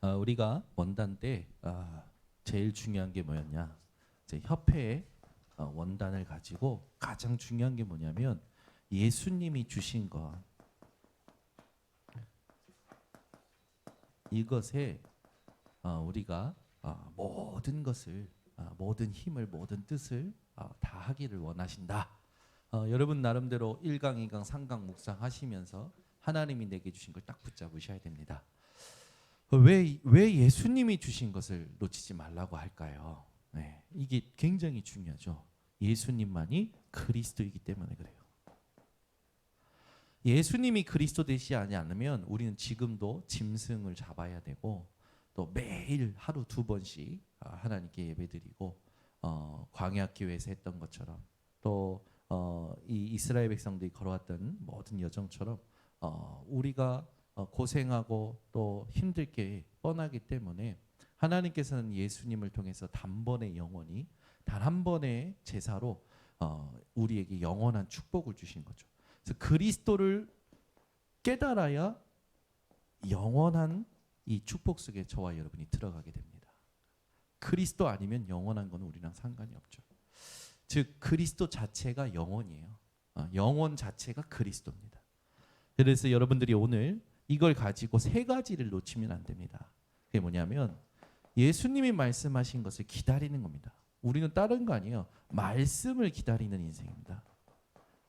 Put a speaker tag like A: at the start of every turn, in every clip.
A: 우리가 원단 때 제일 중요한 게 뭐였냐? 이제 협회의 원단을 가지고 가장 중요한 게 뭐냐면 예수님이 주신 것 이것에 우리가 모든 것을 모든 힘을 모든 뜻을 다 하기를 원하신다. 여러분 나름대로 1강, 2강, 3강 묵상하시면서 하나님이 내게 주신 걸 딱 붙잡으셔야 됩니다. 왜 예수님이 주신 것을 놓치지 말라고 할까요? 네, 이게 굉장히 중요하죠. 예수님만이 그리스도이기 때문에 그래요. 예수님이 그리스도 되시지 않으면 우리는 지금도 짐승을 잡아야 되고 또 매일 하루 2번씩 하나님께 예배드리고 광야교회에서 했던 것처럼 또 이 이스라엘 백성들이 걸어왔던 모든 여정처럼 우리가 고생하고 또 힘들 게 뻔하기 때문에 하나님께서는 예수님을 통해서 단번에 영원히 단 한 번의 제사로 우리에게 영원한 축복을 주신 거죠. 그래서 그리스도를 깨달아야 영원한 이 축복 속에 저와 여러분이 들어가게 됩니다. 그리스도 아니면 영원한 건 우리랑 상관이 없죠. 즉 그리스도 자체가 영원이에요. 영원 자체가 그리스도입니다. 그래서 여러분들이 오늘 이걸 가지고 3가지를 놓치면 안 됩니다. 그게 뭐냐면 예수님이 말씀하신 것을 기다리는 겁니다. 우리는 다른 거 아니에요. 말씀을 기다리는 인생입니다.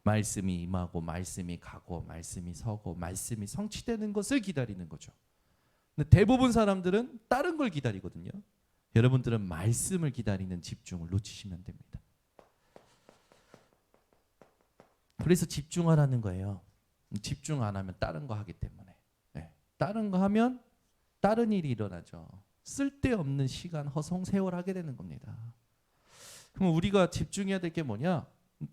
A: 말씀이 임하고 말씀이 가고 말씀이 서고 말씀이 성취되는 것을 기다리는 거죠. 근데 대부분 사람들은 다른 걸 기다리거든요. 여러분들은 말씀을 기다리는 집중을 놓치시면 됩니다. 그래서 집중하라는 거예요. 집중 안 하면 다른 거 하기 때문에. 네. 다른 거 하면 다른 일이 일어나죠. 쓸데없는 시간 허송 세월 하게 되는 겁니다. 그럼 우리가 집중해야 될 게 뭐냐?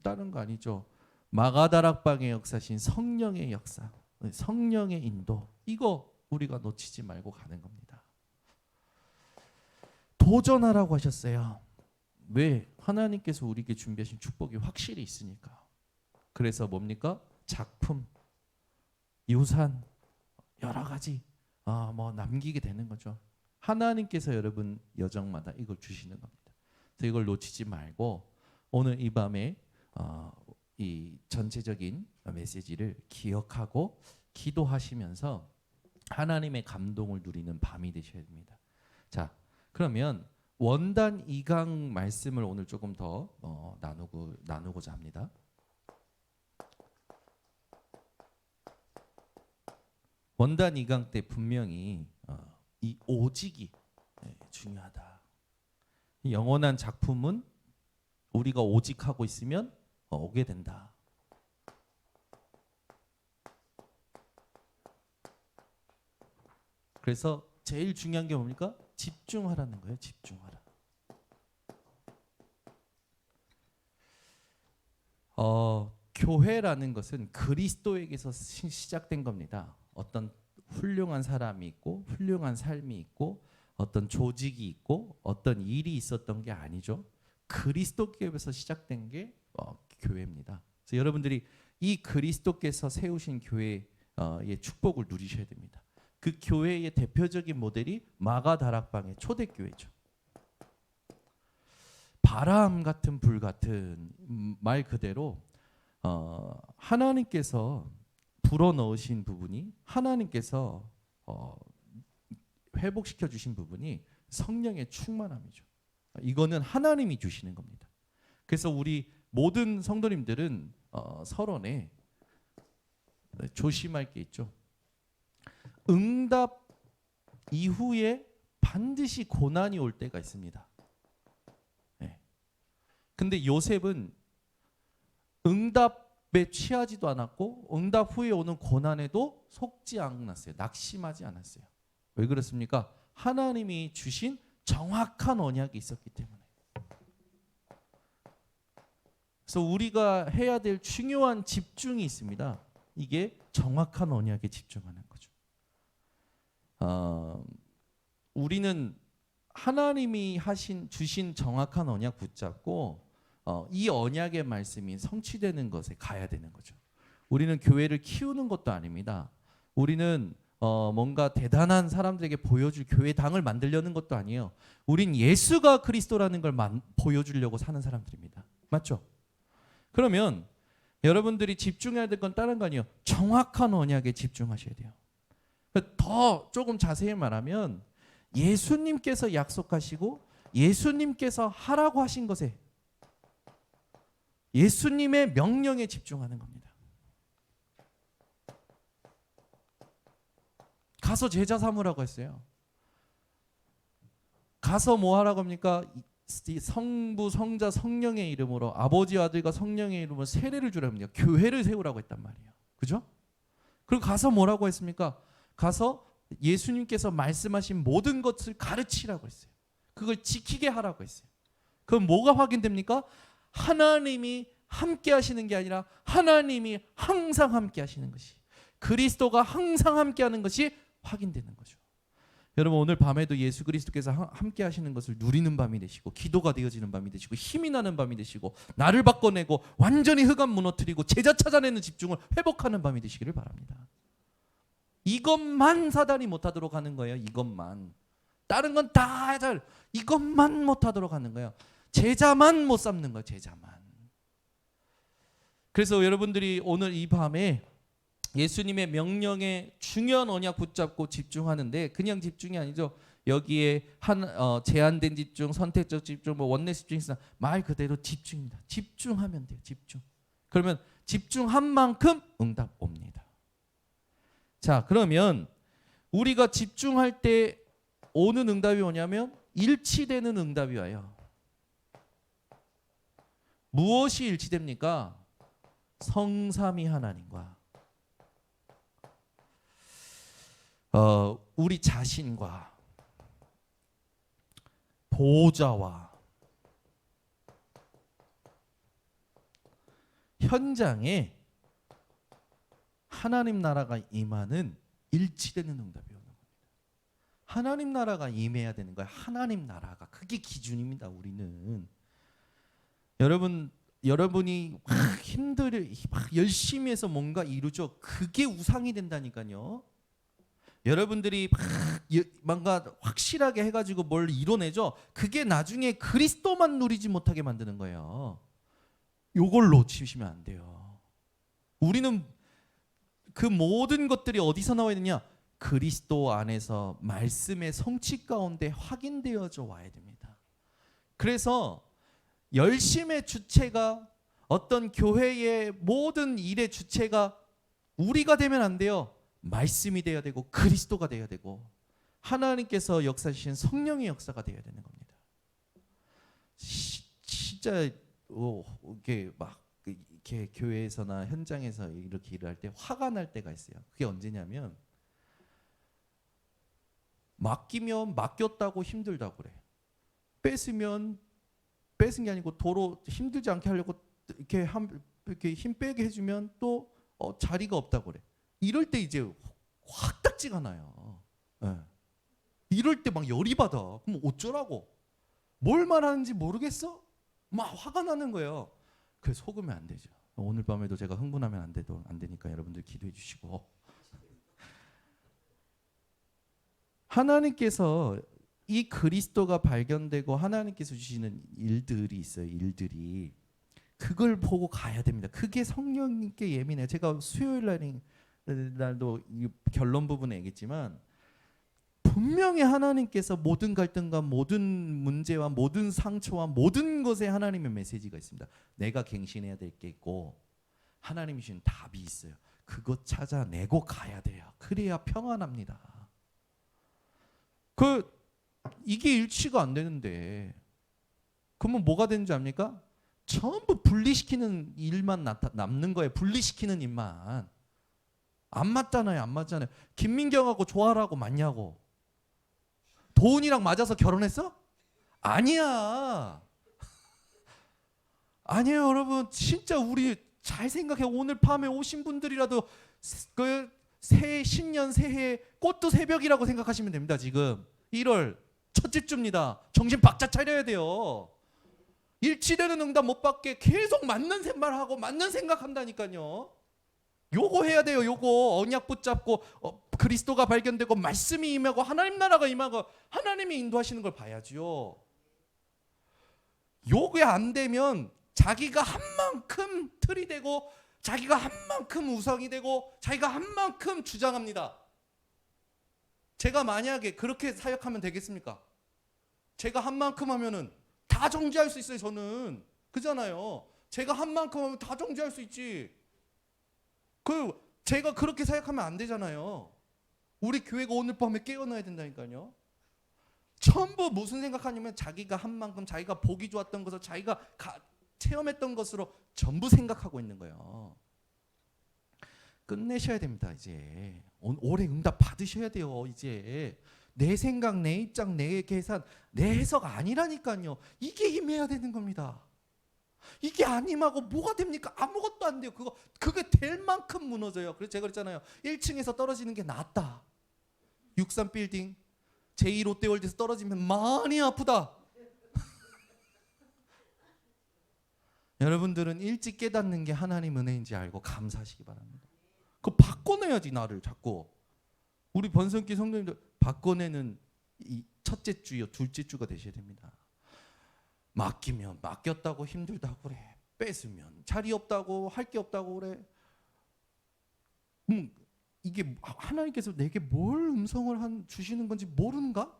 A: 다른 거 아니죠. 마가다락방의 역사신 성령의 역사, 성령의 인도, 이거 우리가 놓치지 말고 가는 겁니다. 도전하라고 하셨어요. 왜? 하나님께서 우리에게 준비하신 축복이 확실히 있으니까. 그래서 뭡니까? 작품, 유산, 여러 가지 남기게 되는 거죠. 하나님께서 여러분 여정마다 이걸 주시는 겁니다. 그래서 이걸 놓치지 말고 오늘 이 밤에 이 전체적인 메시지를 기억하고 기도하시면서 하나님의 감동을 누리는 밤이 되셔야 됩니다. 자, 그러면 원단 2강 말씀을 오늘 조금 더 나누고자 합니다. 원단 2강 때 분명히 이 오직이 중요하다. 영원한 작품은 우리가 오직하고 있으면 오게 된다. 그래서 제일 중요한 게 뭡니까? 집중하라는 거예요. 집중하라. 교회라는 것은 그리스도에게서 시작된 겁니다. 어떤 훌륭한 사람이 있고 훌륭한 삶이 있고 어떤 조직이 있고 어떤 일이 있었던 게 아니죠. 그리스도께서 시작된 게 교회입니다. 그래서 여러분들이 이 그리스도께서 세우신 교회의 축복을 누리셔야 됩니다. 그 교회의 대표적인 모델이 마가다락방의 초대교회죠. 바람 같은 불 같은 말 그대로 하나님께서 불어넣으신 부분이 하나님께서 회복시켜 주신 부분이 성령의 충만함이죠. 이거는 하나님이 주시는 겁니다. 그래서 우리 모든 성도님들은 서론에 조심할 게 있죠. 응답 이후에 반드시 고난이 올 때가 있습니다. 네. 근데 요셉은 응답에 취하지도 않았고 응답 후에 오는 고난에도 속지 않았어요. 낙심하지 않았어요. 왜 그렇습니까? 하나님이 주신 정확한 언약이 있었기 때문에. 그래서 우리가 해야 될 중요한 집중이 있습니다. 이게 정확한 언약에 집중하는 거죠. 우리는 하나님이 주신 정확한 언약 붙잡고 이 언약의 말씀이 성취되는 것에 가야 되는 거죠. 우리는 교회를 키우는 것도 아닙니다. 우리는 뭔가 대단한 사람들에게 보여줄 교회당을 만들려는 것도 아니에요. 우린 예수가 그리스도라는 걸 보여주려고 사는 사람들입니다. 맞죠? 그러면 여러분들이 집중해야 될 건 다른 거 아니에요. 정확한 언약에 집중하셔야 돼요. 더 조금 자세히 말하면 예수님께서 약속하시고 예수님께서 하라고 하신 것에, 예수님의 명령에 집중하는 겁니다. 가서 제자 삼으라고 했어요. 가서 뭐 하라고 합니까? 성부, 성자, 성령의 이름으로, 아버지, 아들과 성령의 이름으로 세례를 주라고 합니다. 교회를 세우라고 했단 말이에요. 그죠? 그리고 가서 뭐라고 했습니까? 가서 예수님께서 말씀하신 모든 것을 가르치라고 했어요. 그걸 지키게 하라고 했어요. 그럼 뭐가 확인됩니까? 하나님이 함께 하시는 게 아니라 하나님이 항상 함께 하시는 것이, 그리스도가 항상 함께 하는 것이 확인되는 거죠. 여러분, 오늘 밤에도 예수 그리스도께서 함께 하시는 것을 누리는 밤이 되시고, 기도가 되어지는 밤이 되시고, 힘이 나는 밤이 되시고, 나를 바꿔내고 완전히 흑암 무너뜨리고 제자 찾아내는 집중을 회복하는 밤이 되시기를 바랍니다. 이것만 사단이 못하도록 하는 거예요. 이것만. 다른 건 다 잘, 이것만 못하도록 하는 거예요. 제자만 못 삼는 거예요. 제자만. 그래서 여러분들이 오늘 이 밤에 예수님의 명령에 중요한 언약 붙잡고 집중하는데, 그냥 집중이 아니죠. 여기에 제한된 집중, 선택적 집중, 원내스 집중이 있으나 말 그대로 집중입니다. 집중하면 돼요. 집중. 그러면 집중한 만큼 응답 옵니다. 자, 그러면 우리가 집중할 때 오는 응답이 뭐냐면 일치되는 응답이 와요. 무엇이 일치됩니까? 성삼위 하나님과 우리 자신과 보호자와 현장에 하나님 나라가 임하는 일치되는 응답이 오는 겁니다. 하나님 나라가 임해야 되는 거예요. 하나님 나라가. 그게 기준입니다. 우리는. 여러분이 막 열심히 해서 뭔가 이루죠. 그게 우상이 된다니까요. 여러분들이 뭔가 확실하게 해가지고 뭘 이뤄내죠. 그게 나중에 그리스도만 누리지 못하게 만드는 거예요. 요걸 놓치시면 안 돼요. 우리는 그 모든 것들이 어디서 나와야 되냐? 그리스도 안에서 말씀의 성취 가운데 확인되어져 와야 됩니다. 그래서 열심의 주체가, 어떤 교회의 모든 일의 주체가 우리가 되면 안 돼요. 말씀이 돼야 되고 그리스도가 돼야 되고 하나님께서 역사하신 성령의 역사가 돼야 되는 겁니다. 진짜 이렇게 막 이렇게 교회에서나 현장에서 이렇게 일을 할 때 화가 날 때가 있어요. 그게 언제냐면 맡기면 맡겼다고 힘들다고 그래. 뺏으면 뺏은 게 아니고 도로 힘들지 않게 하려고 이렇게 힘 빼게 해주면 또 자리가 없다고 그래. 이럴 때 이제 확 딱지가 나요. 네. 이럴 때 막 열이 받아. 그럼 어쩌라고? 뭘 말하는지 모르겠어? 막 화가 나는 거예요. 그래서 속으면 안 되죠. 오늘 밤에도 제가 흥분하면 안 되니까 여러분들 기도해 주시고. 하나님께서 이 그리스도가 발견되고 하나님께서 주시는 일들이 있어요. 일들이. 그걸 보고 가야 됩니다. 그게 성령님께 예민해요. 제가 수요일 날도 결론 부분에 얘기했지만 분명히 하나님께서 모든 갈등과 모든 문제와 모든 상처와 모든 것에 하나님의 메시지가 있습니다. 내가 갱신해야 될 게 있고 하나님이 주신 답이 있어요. 그것 찾아내고 가야 돼요. 그래야 평안합니다. 이게 일치가 안 되는데 그러면 뭐가 되는지 압니까? 전부 분리시키는 일만 남는 거예요. 분리시키는 일만. 안 맞잖아요. 안 맞잖아요. 김민경하고 조아라고 맞냐고. 도훈이랑 맞아서 결혼했어? 아니야. 아니에요, 여러분. 진짜 우리 잘 생각해. 오늘 밤에 오신 분들이라도 신년 새해 꽃도 새벽이라고 생각하시면 됩니다. 지금 1월 첫째 주입니다. 정신 바짝 차려야 돼요. 일치되는 응답 못 받게 계속 맞는 생각하고 맞는 생각한다니까요. 요거 해야 돼요. 요거 언약 붙잡고 그리스도가 발견되고 말씀이 임하고 하나님 나라가 임하고 하나님이 인도하시는 걸 봐야지요. 요게 안 되면 자기가 한 만큼 틀이 되고 자기가 한 만큼 우상이 되고 자기가 한 만큼 주장합니다. 제가 만약에 그렇게 사역하면 되겠습니까? 제가 한 만큼 하면은 다 정죄할 수 있어요. 저는 그잖아요. 제가 한 만큼 하면 다 정죄할 수 있지. 제가 그렇게 사역하면 안 되잖아요. 우리 교회가 오늘 밤에 깨어나야 된다니까요. 전부 무슨 생각하냐면 자기가 한 만큼 자기가 보기 좋았던 것을 자기가 체험했던 것으로 전부 생각하고 있는 거예요. 끝내셔야 됩니다. 이제 올해 응답 받으셔야 돼요. 이제 내 생각, 내 입장, 내 계산, 내 해석 아니라니까요. 이게 임해야 되는 겁니다. 이게 안 임하고 뭐가 됩니까? 아무것도 안 돼요. 그게 될 만큼 무너져요. 그래서 제가 그랬잖아요. 1층에서 떨어지는 게 낫다. 63 빌딩 제2 롯데월드에서 떨어지면 많이 아프다. 여러분들은 일찍 깨닫는 게 하나님 은혜인지 알고 감사하시기 바랍니다. 그거 바꿔내야지. 나를 자꾸 우리 번성기 성도님들 바꿔내는 이 첫째 주요 둘째 주가 되셔야 됩니다. 맡기면 맡겼다고 힘들다고 그래. 뺏으면 자리 없다고 할 게 없다고 그래. 이게 하나님께서 내게 뭘 음성을 주시는 건지 모르는가?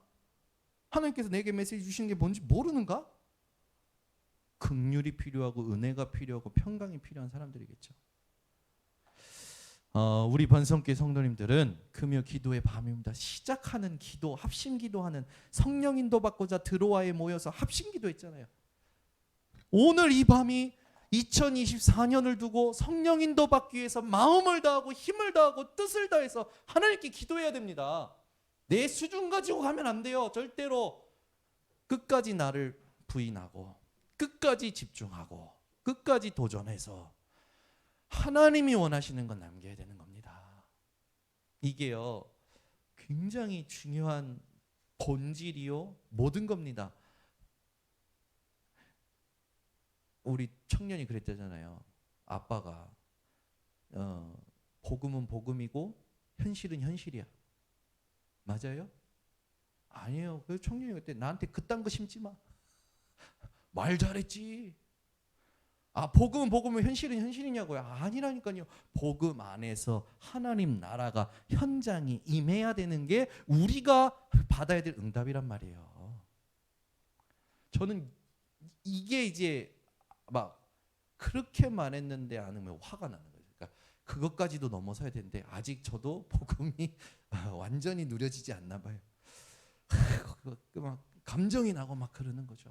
A: 하나님께서 내게 메시지 주시는 게 뭔지 모르는가? 긍휼이 필요하고 은혜가 필요하고 평강이 필요한 사람들이겠죠. 우리 번성교회 성도님들은 금요 기도의 밤입니다. 시작하는 기도, 합심 기도하는 성령 인도 받고자 드로아에 모여서 합심 기도했잖아요. 오늘 이 밤이 2024년을 두고 성령 인도 받기 위해서 마음을 다하고 힘을 다하고 뜻을 다해서 하나님께 기도해야 됩니다. 내 수준 가지고 가면 안 돼요. 절대로. 끝까지 나를 부인하고 끝까지 집중하고 끝까지 도전해서 하나님이 원하시는 건 남겨야 되는 겁니다. 이게요 굉장히 중요한 본질이요 모든 겁니다. 우리 청년이 그랬잖아요. 아빠가 복음은 복음이고 현실은 현실이야. 맞아요? 아니에요. 그 청년이 그때 나한테 그딴 거 심지 마. 말 잘했지. 복음은 복음은 현실은 현실이냐고요? 아니라니까요. 복음 안에서 하나님 나라가 현장이 임해야 되는 게 우리가 받아야 될 응답이란 말이에요. 저는 이게 이제 막 그렇게 말했는데 안 하면 화가 나는 거예요. 그러니까 그것까지도 넘어서야 되는데 아직 저도 복음이 완전히 누려지지 않나 봐요. 막 감정이 나고 막 그러는 거죠.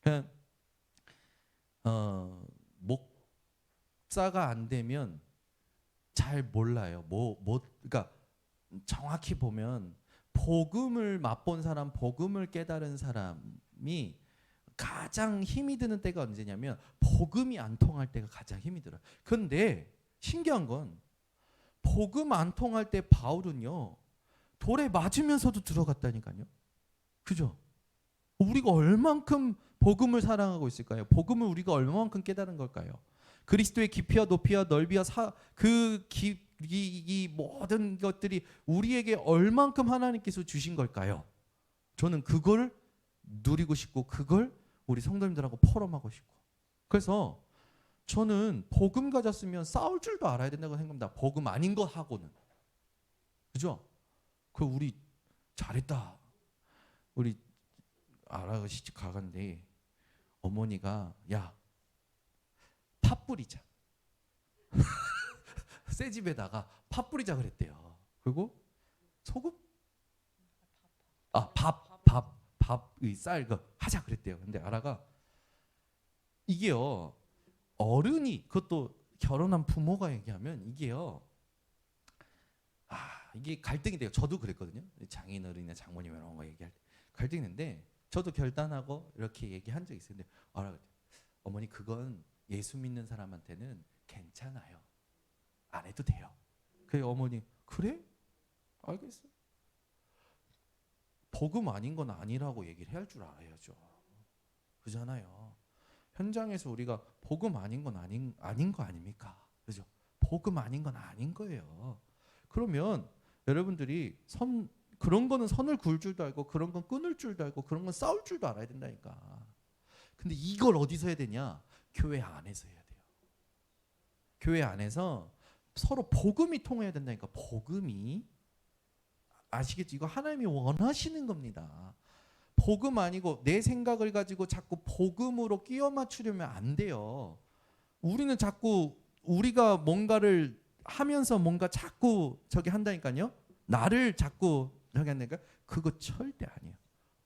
A: 그냥 목사가 안 되면 잘 몰라요. 그러니까 정확히 보면 복음을 맛본 사람, 복음을 깨달은 사람이 가장 힘이 드는 때가 언제냐면 복음이 안 통할 때가 가장 힘이 들어요. 그런데 신기한 건 복음 안 통할 때 바울은요 돌에 맞으면서도 들어갔다니까요. 그죠? 우리가 얼만큼 복음을 사랑하고 있을까요? 복음을 우리가 얼마만큼 깨달은 걸까요? 그리스도의 깊이와 높이와 넓이와 이 모든 것들이 우리에게 얼만큼 하나님께서 주신 걸까요? 저는 그걸 누리고 싶고 그걸 우리 성도님들하고 포럼하고 싶고 그래서 저는 복음 가졌으면 싸울 줄도 알아야 된다고 생각합니다. 복음 아닌 거 하고는. 그죠? 우리 잘했다. 우리 아라가 시집 가간데 어머니가 야 팥 뿌리자. 새 집에다가 팥 뿌리자 그랬대요. 그리고 소금? 밥의 쌀 하자 그랬대요. 근데 아라가 이게요 어른이 그것도 결혼한 부모가 얘기하면 이게요 이게 갈등이 돼요. 저도 그랬거든요. 장인어른이나 장모님 이런 거 얘기할 때 갈등이 있는데 저도 결단하고 이렇게 얘기한 적이 있어요. 근데 어머니 그건 예수 믿는 사람한테는 괜찮아요. 안 해도 돼요. 그래 어머니 그래? 알겠어. 복음 아닌 건 아니라고 얘기를 해야 할 줄 알아야죠. 그잖아요. 현장에서 우리가 복음 아닌 건 아닌 거 아닙니까? 그죠? 복음 아닌 건 아닌 거예요. 그러면 여러분들이 그런 거는 선을 그을 줄도 알고 그런 건 끊을 줄도 알고 그런 건 싸울 줄도 알아야 된다니까. 근데 이걸 어디서 해야 되냐? 교회 안에서 해야 돼요. 교회 안에서 서로 복음이 통해야 된다니까. 복음이. 아시겠죠? 이거 하나님이 원하시는 겁니다. 복음 아니고 내 생각을 가지고 자꾸 복음으로 끼워 맞추려면 안 돼요. 우리는 자꾸 우리가 뭔가를 하면서 뭔가 자꾸 저기 한다니까요. 나를 자꾸 저기 한다니까. 그거 절대 아니에요.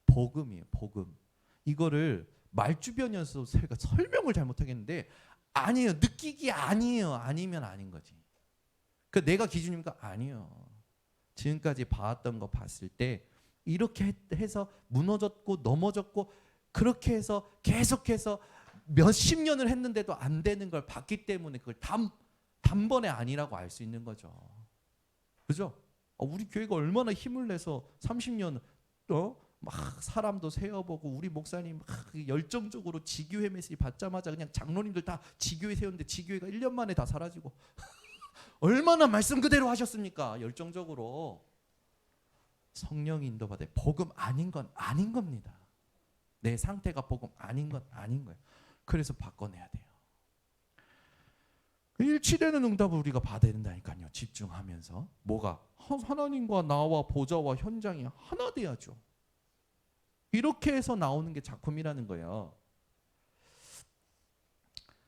A: 복음이에요. 복음. 이거를 말주변이어서 제가 설명을 잘못하겠는데 아니에요. 느끼기 아니에요. 아니면 아닌 거지. 그 내가 기준입니까? 아니에요. 지금까지 봐왔던 거 봤을 때 이렇게 해서 무너졌고 넘어졌고 그렇게 해서 계속해서 몇십 년을 했는데도 안 되는 걸 봤기 때문에 그걸 단번에 아니라고 알 수 있는 거죠. 그죠? 우리 교회가 얼마나 힘을 내서 30년 막 사람도 세워보고 우리 목사님 막 열정적으로 지교회 메시지 받자마자 그냥 장로님들 다 지교회 세웠는데 지교회가 1년 만에 다 사라지고 얼마나 말씀 그대로 하셨습니까? 열정적으로. 성령 인도받아 복음 아닌 건 아닌 겁니다. 내 상태가 복음 아닌 건 아닌 거예요. 그래서 바꿔내야 돼요. 일치되는 응답을 우리가 받아야 된다니까요. 집중하면서. 뭐가? 하나님과 나와 보좌와 현장이 하나 돼야죠. 이렇게 해서 나오는 게 작품이라는 거예요.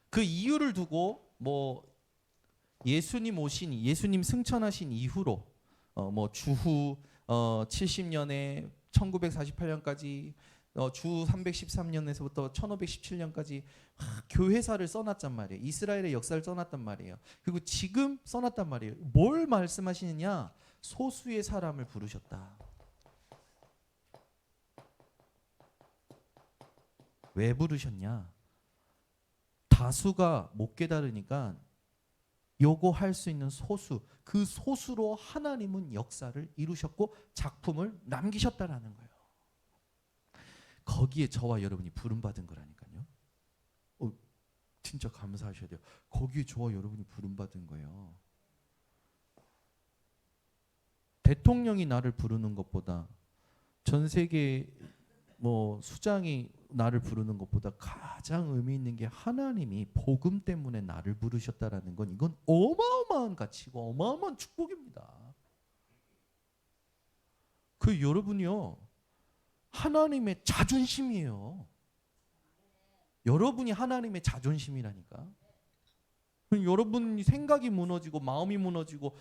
A: 그 이유를 두고 뭐 예수님 승천하신 이후로 뭐 주후 70년에 1948년까지 주 313년에서부터 1517년까지 교회사를 써놨단 말이에요. 이스라엘의 역사를 써놨단 말이에요. 그리고 지금 써놨단 말이에요. 뭘 말씀하시느냐? 소수의 사람을 부르셨다. 왜 부르셨냐? 다수가 못 깨달으니까 요거 할 수 있는 소수, 그 소수로 하나님은 역사를 이루셨고 작품을 남기셨다라는 거예요. 거기에 저와 여러분이 부름받은 거라니까요. 진짜 감사하셔야 돼요. 거기에 저와 여러분이 부름받은 거예요. 대통령이 나를 부르는 것보다 전 세계 뭐 수장이 나를 부르는 것보다 가장 의미 있는 게 하나님이 복음 때문에 나를 부르셨다라는 건 이건 어마어마한 가치고 어마어마한 축복입니다. 그 여러분이요 하나님의 자존심이에요. 여러분이 하나님의 자존심이라니까. 여러분 생각이 무너지고 마음이 무너지고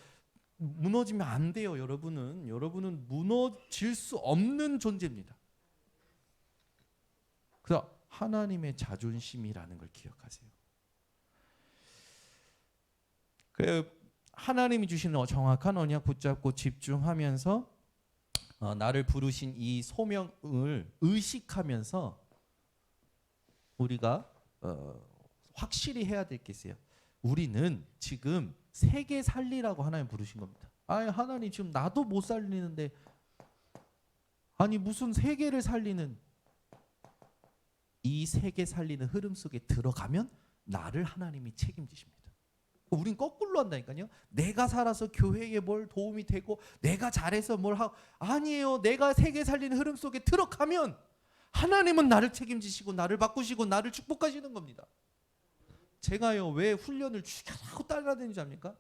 A: 무너지면 안 돼요. 여러분은 무너질 수 없는 존재입니다. 그래서 하나님의 자존심이라는 걸 기억하세요. 그 하나님이 주시는 정확한 언약 붙잡고 집중하면서 나를 부르신 이 소명을 의식하면서 우리가 확실히 해야 될 게 있어요. 우리는 지금 세계 살리라고 하나님 부르신 겁니다. 아니 하나님 지금 나도 못 살리는데 아니 무슨 세계를 살리는 이 세계 살리는 흐름 속에 들어가면 나를 하나님이 책임지십니다. 우린 거꾸로 한다니까요. 내가 살아서 교회에 뭘 도움이 되고 내가 잘해서 뭘 하고 아니에요. 내가 세계 살리는 흐름 속에 들어가면 하나님은 나를 책임지시고 나를 바꾸시고 나를 축복하시는 겁니다. 제가요 왜 훈련을 죽여라고 따라다니는지 압니까?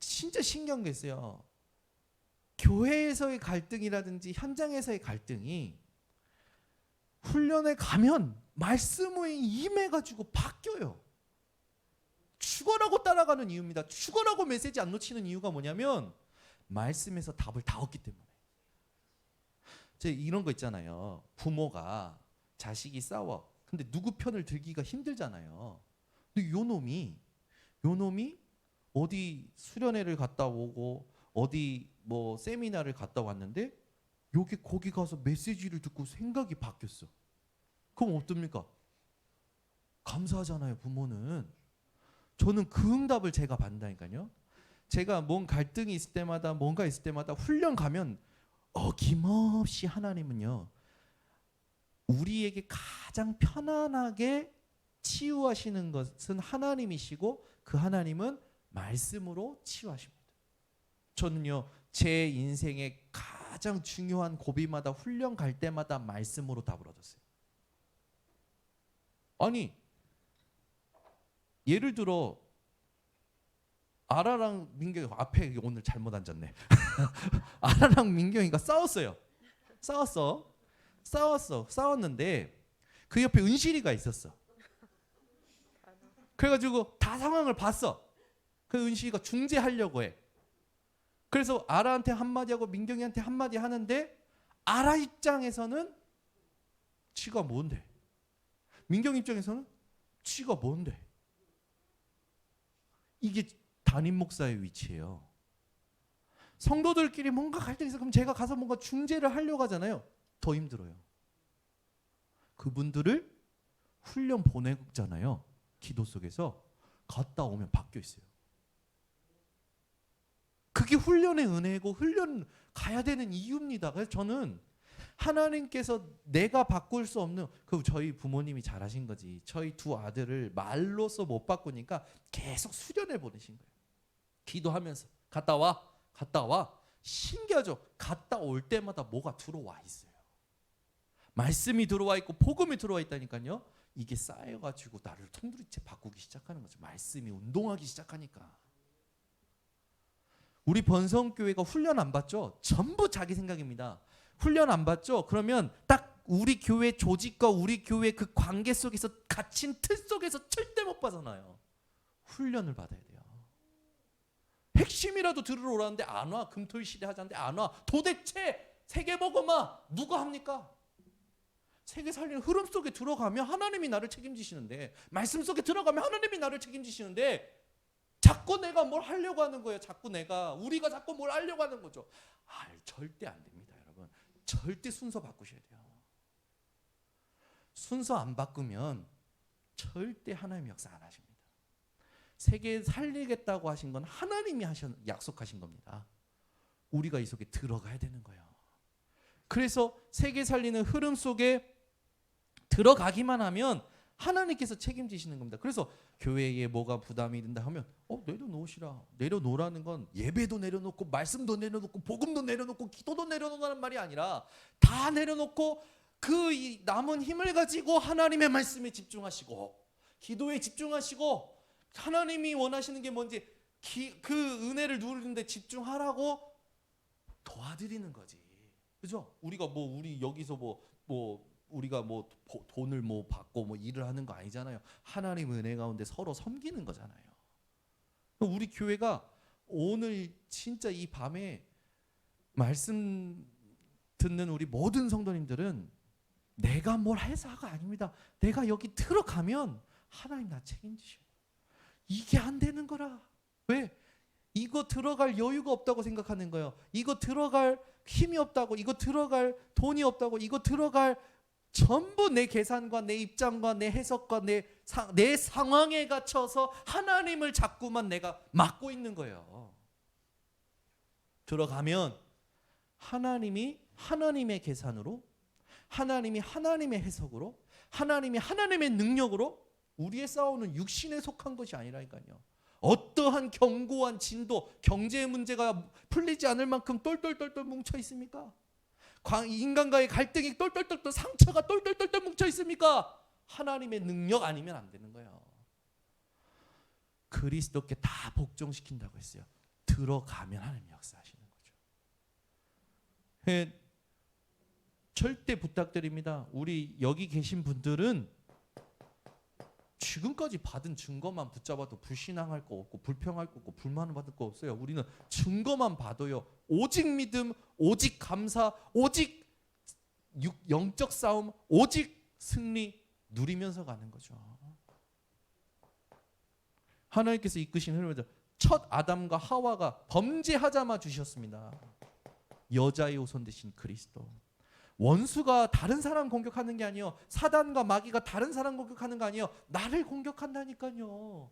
A: 진짜 신기한 게 있어요. 교회에서의 갈등이라든지 현장에서의 갈등이 훈련에 가면 말씀에 임해가지고 바뀌어요. 죽어라고 따라가는 이유입니다. 죽어라고 메시지 안 놓치는 이유가 뭐냐면 말씀에서 답을 다 얻기 때문에. 이런 거 있잖아요. 부모가 자식이 싸워. 근데 누구 편을 들기가 힘들잖아요. 근데 요 놈이 어디 수련회를 갔다 오고 어디 뭐 세미나를 갔다 왔는데 거기 가서 메시지를 듣고 생각이 바뀌었어. 그럼 어떻습니까? 감사하잖아요, 부모는. 저는 그 응답을 제가 받는다니까요. 제가 뭔 갈등이 있을 때마다 뭔가 있을 때마다 훈련 가면 어김없이 하나님은요. 우리에게 가장 편안하게 치유하시는 것은 하나님이시고 그 하나님은 말씀으로 치유하십니다. 저는요, 제 인생의 가장 중요한 고비마다 훈련 갈 때마다 말씀으로 답을 얻었어요. 아니, 예를 들어 아라랑 민경이 앞에 오늘 잘못 앉았네. 아라랑 민경이가 싸웠는데 그 옆에 은실이가 있었어. 그래가지고 다 상황을 봤어. 그 은실이가 중재하려고 해. 그래서 아라한테 한마디 하고 민경이한테 한마디 하는데 아라 입장에서는 지가 뭔데? 민경 입장에서는 지가 뭔데? 이게 담임 목사의 위치예요. 성도들끼리 뭔가 갈등이 있어. 그럼 제가 가서 뭔가 중재를 하려고 하잖아요. 더 힘들어요. 그분들을 훈련 보내잖아요. 기도 속에서 갔다 오면 바뀌어 있어요. 그게 훈련의 은혜고 훈련 가야 되는 이유입니다. 그래서 저는 하나님께서 내가 바꿀 수 없는, 그 저희 부모님이 잘하신 거지. 저희 두 아들을 말로써 못 바꾸니까 계속 수련을 보내신 거예요. 기도하면서 갔다 와. 신기하죠? 갔다 올 때마다 뭐가 들어와 있어요. 말씀이 들어와 있고 복음이 들어와 있다니까요. 이게 쌓여가지고 나를 통두리째 바꾸기 시작하는 거죠. 말씀이 운동하기 시작하니까. 우리 번성교회가 훈련 안 받죠? 전부 자기 생각입니다. 훈련 안 받죠? 그러면 딱 우리 교회 조직과 우리 교회 그 관계 속에서 갇힌 틀 속에서 절대 못 벗어나요. 훈련을 받아야 돼요. 핵심이라도 들으러 오라는데 안 와. 금토일 시대 하자는데 안 와. 도대체 세계복음화 누가 합니까? 세계 살리는 흐름 속에 들어가면 하나님이 나를 책임지시는데, 말씀 속에 들어가면 하나님이 나를 책임지시는데 자꾸 내가 뭘 하려고 하는 거예요. 우리가 자꾸 뭘 하려고 하는 거죠. 절대 안 됩니다, 여러분. 절대 순서 바꾸셔야 돼요. 순서 안 바꾸면 절대 하나님 역사 안 하십니다. 세계 살리겠다고 하신 건 하나님이 약속하신 겁니다. 우리가 이 속에 들어가야 되는 거예요. 그래서 세계 살리는 흐름 속에 들어가기만 하면 하나님께서 책임지시는 겁니다. 그래서 교회에 뭐가 부담이 된다 하면 내려놓으시라. 내려놓으라는 건 예배도 내려놓고 말씀도 내려놓고 복음도 내려놓고 기도도 내려놓으라는 말이 아니라 다 내려놓고 그 남은 힘을 가지고 하나님의 말씀에 집중하시고 기도에 집중하시고 하나님이 원하시는 게 뭔지 그 은혜를 누리는데 집중하라고 도와드리는 거지. 그죠? 우리가 우리 여기서 우리가 돈을 받고 일을 하는 거 아니잖아요. 하나님 은혜 가운데 서로 섬기는 거잖아요. 우리 교회가 오늘 진짜 이 밤에 말씀 듣는 우리 모든 성도님들은 내가 뭘 해서가 아닙니다. 내가 여기 들어가면 하나님 나 책임지셔. 이게 안 되는 거라. 왜? 이거 들어갈 여유가 없다고 생각하는 거예요. 이거 들어갈 힘이 없다고, 이거 들어갈 돈이 없다고, 이거 들어갈 전부 내 계산과 내 입장과 내 해석과 내 상황에 갇혀서 하나님을 자꾸만 내가 막고 있는 거예요. 들어가면 하나님이 하나님의 계산으로, 하나님이 하나님의 해석으로, 하나님이 하나님의 능력으로 우리의 싸우는 육신에 속한 것이 아니라니까요. 어떠한 견고한 진도, 경제 문제가 풀리지 않을 만큼 똘똘똘똘 뭉쳐 있습니까? 인간과의 갈등이 똘똘똘똘, 상처가 똘똘똘똘 뭉쳐 있습니까? 하나님의 능력 아니면 안 되는 거예요. 그리스도께 다 복종시킨다고 했어요. 들어가면 하나님 역사하시는 거죠. 절대 부탁드립니다. 우리 여기 계신 분들은 지금까지 받은 증거만 붙잡아도 불신앙할 거 없고 불평할 거 없고 불만을 받을 거 없어요. 우리는 증거만 봐도요. 오직 믿음, 오직 감사, 오직 영적 싸움, 오직 승리 누리면서 가는 거죠. 하나님께서 이끄신 흐름에서 첫 아담과 하와가 범죄하자마 주셨습니다. 여자의 후손 되신 그리스도. 원수가 다른 사람 공격하는 게 아니에요. 사단과 마귀가 다른 사람 공격하는 거 아니에요. 나를 공격한다니까요.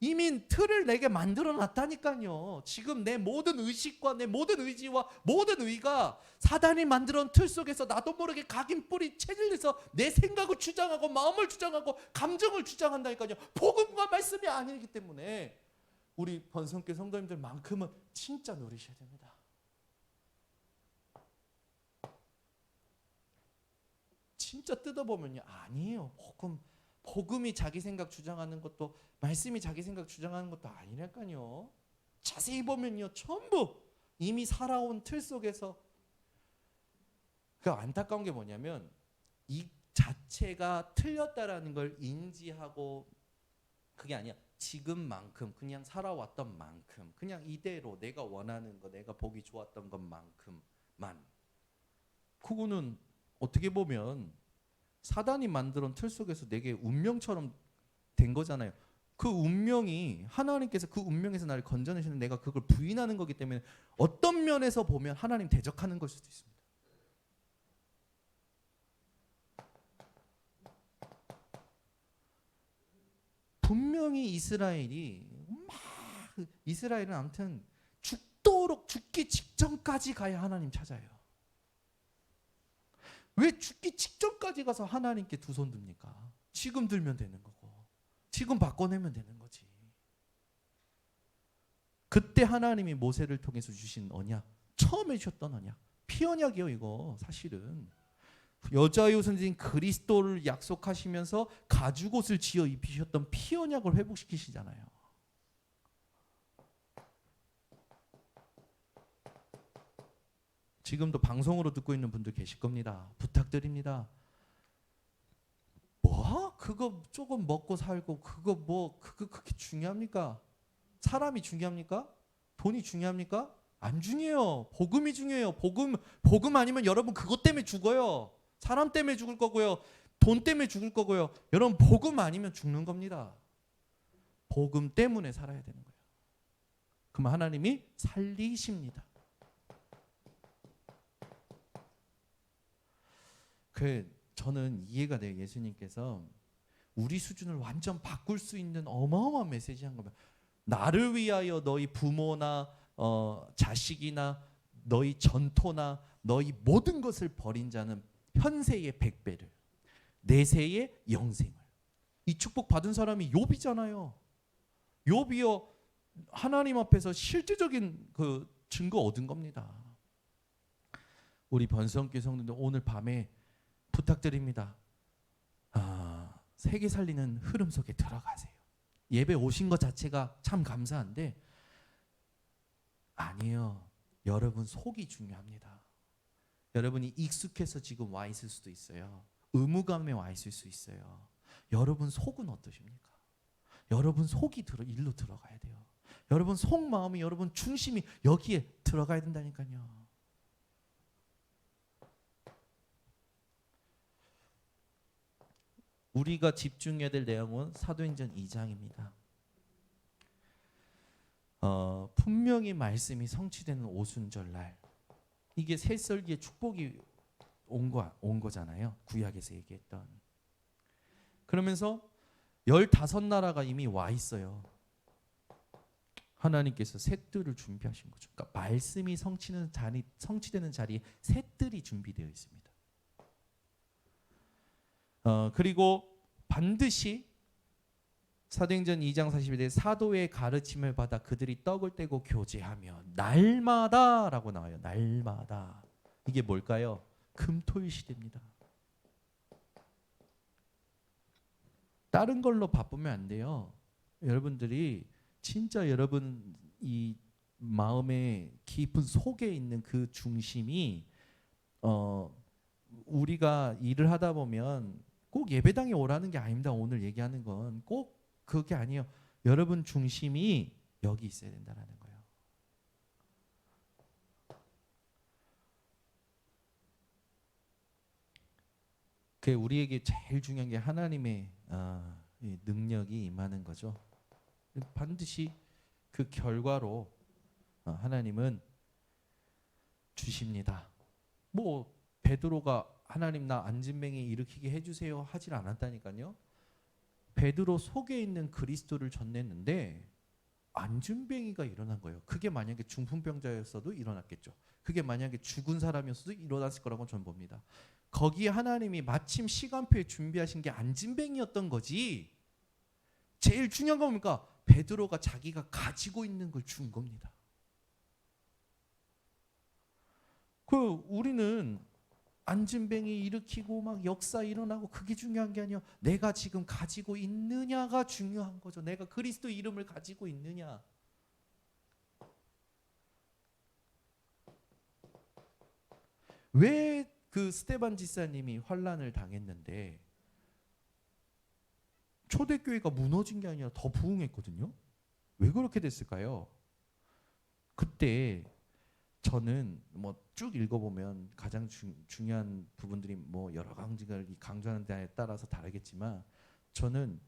A: 이미 틀을 내게 만들어 놨다니까요. 지금 내 모든 의식과 내 모든 의지와 모든 의가 사단이 만들어 놓은 틀 속에서 나도 모르게 각인 뿌리 체질에서 내 생각을 주장하고 마음을 주장하고 감정을 주장한다니까요. 복음과 말씀이 아니기 때문에 우리 번성교회 성도님들만큼은 진짜 노리셔야 됩니다. 진짜 뜯어보면요, 아니에요. 복음이 자기 생각 주장하는 것도, 말씀이 자기 생각 주장하는 것도 아니랄까요. 자세히 보면요, 전부 이미 살아온 틀 속에서. 그 안타까운 게 뭐냐면 이 자체가 틀렸다라는 걸 인지하고, 그게 아니야, 지금만큼 그냥 살아왔던 만큼 그냥 이대로 내가 원하는 거, 내가 보기 좋았던 것만큼만, 그거는 어떻게 보면 사단이 만들어낸 틀 속에서 내게 운명처럼 된 거잖아요. 그 운명이, 하나님께서 그 운명에서 나를 건져내시는, 내가 그걸 부인하는 거기 때문에 어떤 면에서 보면 하나님 대적하는 걸 수도 있습니다. 분명히 이스라엘은 아무튼 죽도록, 죽기 직전까지 가야 하나님 찾아요. 왜 죽기 직전까지 가서 하나님께 두 손 듭니까? 지금 들면 되는 거고, 지금 바꿔내면 되는 거지. 그때 하나님이 모세를 통해서 주신 언약, 처음에 주셨던 언약, 피언약이요. 이거 사실은 여자의 선지자인 그리스도를 약속하시면서 가죽옷을 지어 입히셨던 피언약을 회복시키시잖아요. 지금도 방송으로 듣고 있는 분들 계실 겁니다. 부탁드립니다. 뭐? 그거 조금 먹고 살고 그거 그렇게 중요합니까? 사람이 중요합니까? 돈이 중요합니까? 안 중요해요. 복음이 중요해요. 복음 아니면 여러분 그것 때문에 죽어요. 사람 때문에 죽을 거고요. 돈 때문에 죽을 거고요. 여러분 복음 아니면 죽는 겁니다. 복음 때문에 살아야 되는 거예요. 그럼 하나님이 살리십니다. 저는 이해가 돼요. 예수님께서 우리 수준을 완전 바꿀 수 있는 어마어마한 메시지 한 겁니다. 나를 위하여 너희 부모나 자식이나 너희 전토나 너희 모든 것을 버린 자는 현세의 100배를, 내세의 영생을. 이 축복 받은 사람이 욥이잖아요. 욥이요, 하나님 앞에서 실질적인 그 증거 얻은 겁니다. 우리 번성교회 성도들 오늘 밤에 부탁드립니다. 세계 살리는 흐름 속에 들어가세요. 예배 오신 것 자체가 참 감사한데 아니에요. 여러분 속이 중요합니다. 여러분이 익숙해서 지금 와 있을 수도 있어요. 의무감에 와 있을 수 있어요. 여러분 속은 어떠십니까? 여러분 속이 일로 들어가야 돼요. 여러분 속마음이, 여러분 중심이 여기에 들어가야 된다니까요. 우리가 집중해야 될 내용은 사도행전 2장입니다. 분명히 말씀이 성취되는 오순절날, 이게 새설기의 축복이 온 거잖아요. 구약에서 얘기했던. 그러면서 15나라가 이미 와 있어요. 하나님께서 셋들을 준비하신 거죠. 그러니까 말씀이 성취되는 자리에 셋들이 준비되어 있습니다. 그리고 반드시 사도행전 2장 41절 사도의 가르침을 받아 그들이 떡을 떼고 교제하며 날마다라고 나와요. 날마다. 이게 뭘까요? 금토일 시대입니다. 다른 걸로 바쁘면 안 돼요. 여러분들이 진짜 여러분 이 마음의 깊은 속에 있는 그 중심이 우리가 일을 하다 보면 꼭 예배당에 오라는 게 아닙니다. 오늘 얘기하는 건 꼭 그게 아니에요. 여러분 중심이 여기 있어야 된다는 거예요. 그게 우리에게 제일 중요한 게 하나님의 능력이 임하는 거죠. 반드시 그 결과로 하나님은 주십니다. 뭐 베드로가 하나님 나 안진뱅이 일으키게 해주세요 하질 않았다니까요. 베드로 속에 있는 그리스도를 전했는데 안진뱅이가 일어난 거예요. 그게 만약에 중풍병자였어도 일어났겠죠. 그게 만약에 죽은 사람이었어도 일어났을 거라고 저는 봅니다. 거기에 하나님이 마침 시간표에 준비하신 게 안진뱅이였던 거지. 제일 중요한 건 뭡니까? 베드로가 자기가 가지고 있는 걸 준 겁니다. 우리는 안진뱅이 일으키고 막 역사 일어나고 그게 중요한 게 아니야. 내가 지금 가지고 있느냐가 중요한 거죠. 내가 그리스도 이름을 가지고 있느냐. 왜 그 스데반 지사님이 환난을 당했는데 초대교회가 무너진 게 아니라 더 부흥했거든요. 왜 그렇게 됐을까요? 그때 저는 뭐 쭉 읽어보면 가장 중요한 부분들이 뭐 여러 가지가 강조하는 데에 따라서 다르겠지만 저는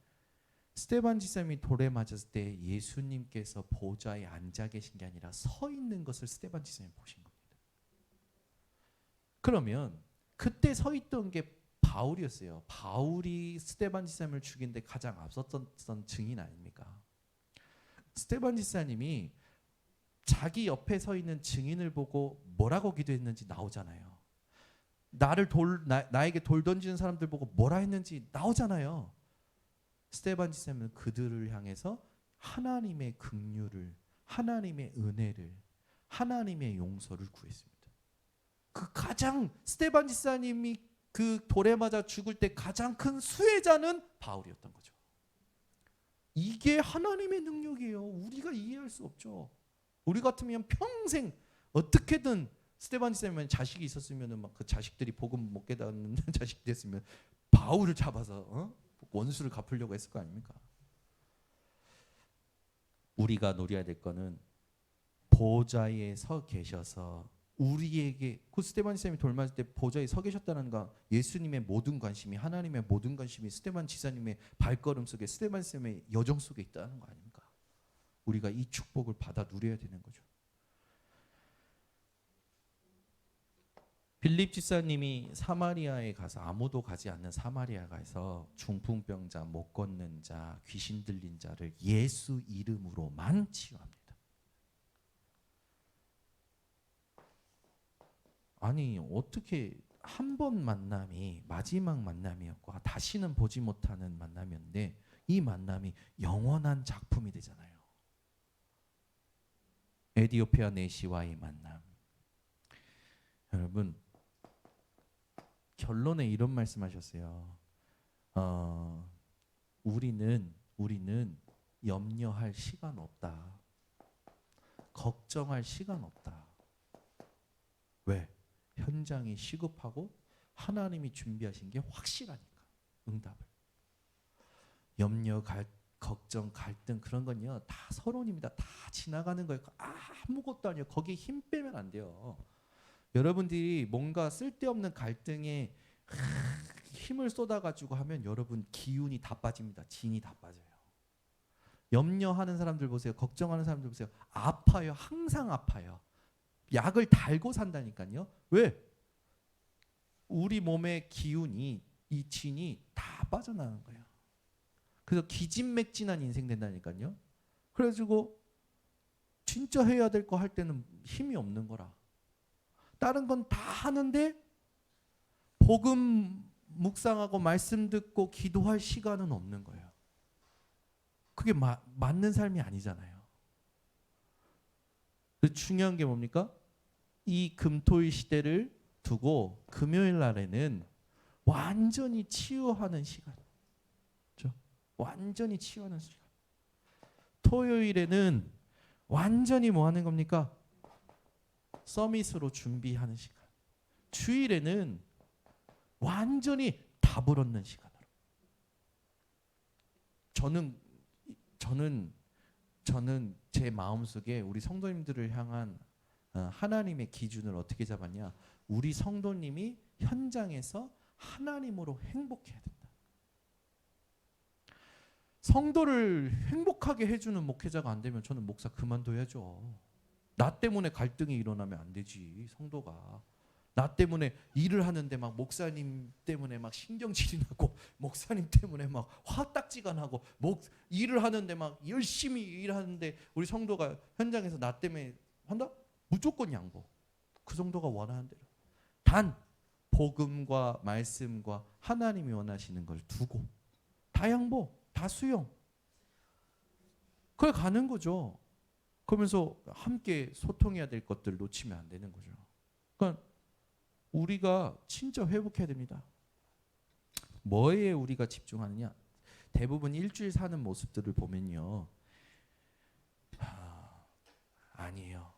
A: 스데반 지사님이 돌에 맞았을 때 예수님께서 보좌에 앉아 계신 게 아니라 서 있는 것을 스데반 지사님이 보신 겁니다. 그러면 그때 서 있던 게 바울이었어요. 바울이 스데반 지사님을 죽인 데 가장 앞섰던 증인 아닙니까? 스데반 지사님이 자기 옆에 서 있는 증인을 보고 뭐라고 기도했는지 나오잖아요. 나에게 돌 던지는 사람들 보고 뭐라 했는지 나오잖아요. 스데반 지사님은 그들을 향해서 하나님의 긍휼을, 하나님의 은혜를, 하나님의 용서를 구했습니다. 그 가장 스데반 지사님이 그 돌에 맞아 죽을 때 가장 큰 수혜자는 바울이었던 거죠. 이게 하나님의 능력이에요. 우리가 이해할 수 없죠. 우리 같으면 평생 어떻게든 스데반 지사님은 자식이 있었으면 막 그 자식들이 복음 못 깨닫는 자식 됐으면 바울을 잡아서 원수를 갚으려고 했을 거 아닙니까? 우리가 노려야 될 거는 보좌에 서 계셔서 우리에게 그 스데반 지사님이 돌 맞을 때 보좌에 서 계셨다는 거 예수님의 모든 관심이 하나님의 모든 관심이 스데반 지사님의 발걸음 속에 스데반 지사님의 여정 속에 있다는 거 아닙니까? 우리가 이 축복을 받아 누려야 되는 거죠. 빌립 지사님이 사마리아에 가서 아무도 가지 않는 사마리아에 가서 중풍병자, 못 걷는 자, 귀신 들린 자를 예수 이름으로만 치유합니다. 아니 어떻게 한 번 만남이 마지막 만남이었고 다시는 보지 못하는 만남이었는데 이 만남이 영원한 작품이 되잖아요. 에디오피아 내시와의 만남. 여러분 결론에 이런 말씀하셨어요. 우리는 염려할 시간 없다. 걱정할 시간 없다. 왜? 현장이 시급하고 하나님이 준비하신 게 확실하니까. 응답을. 염려, 걱정, 갈등 그런 건요 다 서론입니다. 다 지나가는 거예요. 아무것도 아니에요. 거기에 힘 빼면 안 돼요. 여러분들이 뭔가 쓸데없는 갈등에 힘을 쏟아가지고 하면 여러분 기운이 다 빠집니다. 진이 다 빠져요. 염려하는 사람들 보세요. 걱정하는 사람들 보세요. 아파요. 항상 아파요. 약을 달고 산다니까요. 왜? 우리 몸의 기운이 이 진이 다 빠져나가는 거예요. 그래서 기진맥진한 인생 된다니까요. 그래가지고 진짜 해야 될 거 할 때는 힘이 없는 거라. 다른 건 다 하는데 복음 묵상하고 말씀 듣고 기도할 시간은 없는 거예요. 그게 맞는 삶이 아니잖아요. 중요한 게 뭡니까? 이 금토일 시대를 두고 금요일 날에는 완전히 치유하는 시간. 그렇죠? 완전히 치유하는 시간. 토요일에는 완전히 뭐 하는 겁니까? 서밋으로 준비하는 시간. 주일에는 완전히 답을 얻는 시간으로. 저는 제 마음속에 우리 성도님들을 향한 하나님의 기준을 어떻게 잡았냐? 우리 성도님이 현장에서 하나님으로 행복해야 된다. 성도를 행복하게 해주는 목회자가 안 되면 저는 목사 그만둬야죠. 나 때문에 갈등이 일어나면 안 되지. 성도가 나 때문에 일을 하는데 막 목사님 때문에 막 신경질이 나고 목사님 때문에 막 화딱지가 나고 일을 하는데 막 열심히 일하는데 우리 성도가 현장에서 나 때문에 한다? 무조건 양보. 그 정도가 원하는 대로. 단 복음과 말씀과 하나님이 원하시는 걸 두고 다 양보, 다 수용. 그래 가는 거죠. 그러면서 함께 소통해야 될 것들 놓치면 안 되는 거죠. 그러니까 우리가 진짜 회복해야 됩니다. 뭐에 우리가 집중하느냐? 대부분 일주일 사는 모습들을 보면요. 아니에요.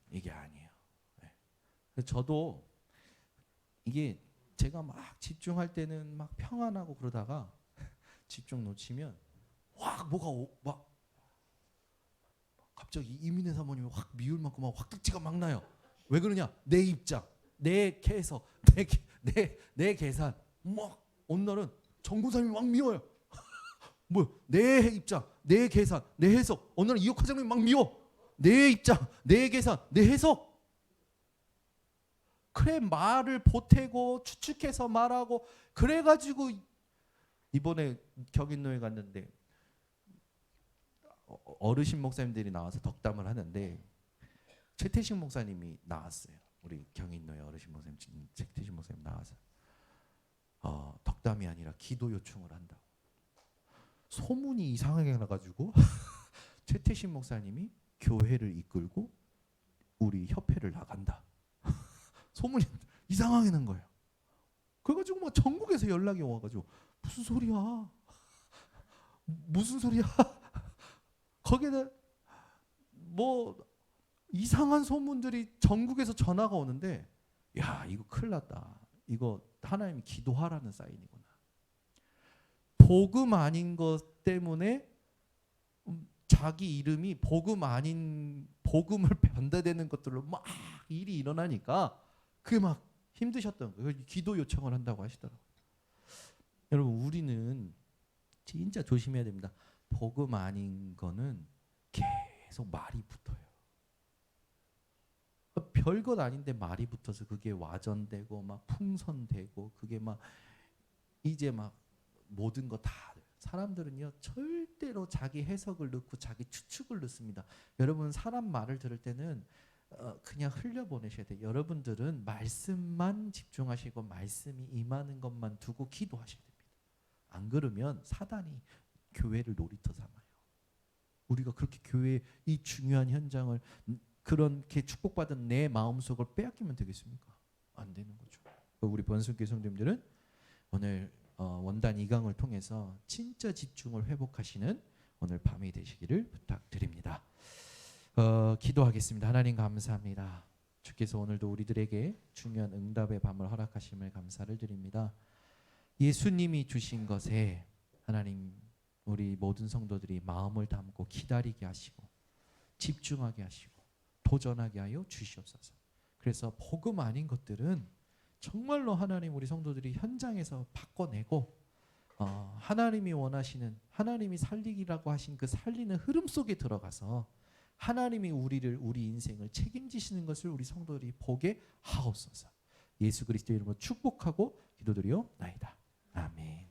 A: 이게 아니에요. 네. 저도 이게 제가 막 집중할 때는 막 평안하고 그러다가 집중 놓치면 확 막 갑자기 이민혜 사모님이 확 미울 만큼 막 확딱지가 막 나요. 왜 그러냐? 내 입장, 내 해석, 내 계산. 막 어느 날은 정구사님이 막 미워요. 내 입장, 내 계산, 내 해석. 어느 날은 이혁 과장님이 막 미워. 내 입장, 내 계산, 내 해석. 그래 말을 보태고 추측해서 말하고 그래가지고 이번에 경인노예 갔는데 어르신 목사님들이 나와서 덕담을 하는데 최태식 목사님이 나왔어요. 우리 경인노예 어르신 목사님 최태식 목사님 나와서 덕담이 아니라 기도 요청을 한다고. 소문이 이상하게 나가지고 최태식 목사님이 교회를 이끌고 우리 협회를 나간다. 소문이 이상하게 난 거예요. 그래가지고 막 전국에서 연락이 와가지고 무슨 소리야? 무슨 소리야? 거기에 뭐 이상한 소문들이 전국에서 전화가 오는데 야 이거 큰일 났다. 이거 하나님이 기도하라는 사인이구나. 복음 아닌 것 때문에 자기 이름이 복음 아닌 복음을 변달되는 것들로 막 일이 일어나니까 그게 막 힘드셨던 거예요. 기도 요청을 한다고 하시더라고요. 여러분 우리는 진짜 조심해야 됩니다. 복음 아닌 거는 계속 말이 붙어요. 별것 아닌데 말이 붙어서 그게 와전되고 막 풍선되고 그게 막 이제 막 모든 거 다 사람들은요 절대로 자기 해석을 넣고 자기 추측을 넣습니다. 여러분 사람 말을 들을 때는 그냥 흘려보내셔야 돼요. 여러분들은 말씀만 집중하시고 말씀이 임하는 것만 두고 기도하셔야 됩니다. 안 그러면 사단이 교회를 놀이터 삼아요. 우리가 그렇게 교회의 이 중요한 현장을 그렇게 축복받은 내 마음속을 빼앗기면 되겠습니까? 안 되는 거죠. 우리 번순교 성도님들은 오늘 원단 2강을 통해서 진짜 집중을 회복하시는 오늘 밤이 되시기를 부탁드립니다. 기도하겠습니다. 하나님 감사합니다. 주께서 오늘도 우리들에게 중요한 응답의 밤을 허락하심을 감사를 드립니다. 예수님이 주신 것에 하나님 우리 모든 성도들이 마음을 담고 기다리게 하시고 집중하게 하시고 도전하게 하여 주시옵소서. 그래서 복음 아닌 것들은 정말로 하나님 우리 성도들이 현장에서 바꿔내고 하나님이 원하시는 하나님이 살리기라고 하신 그 살리는 흐름 속에 들어가서 하나님이 우리 인생을 책임지시는 것을 우리 성도들이 보게 하옵소서. 예수 그리스도의 이름으로 축복하고 기도드리옵나이다. 아멘.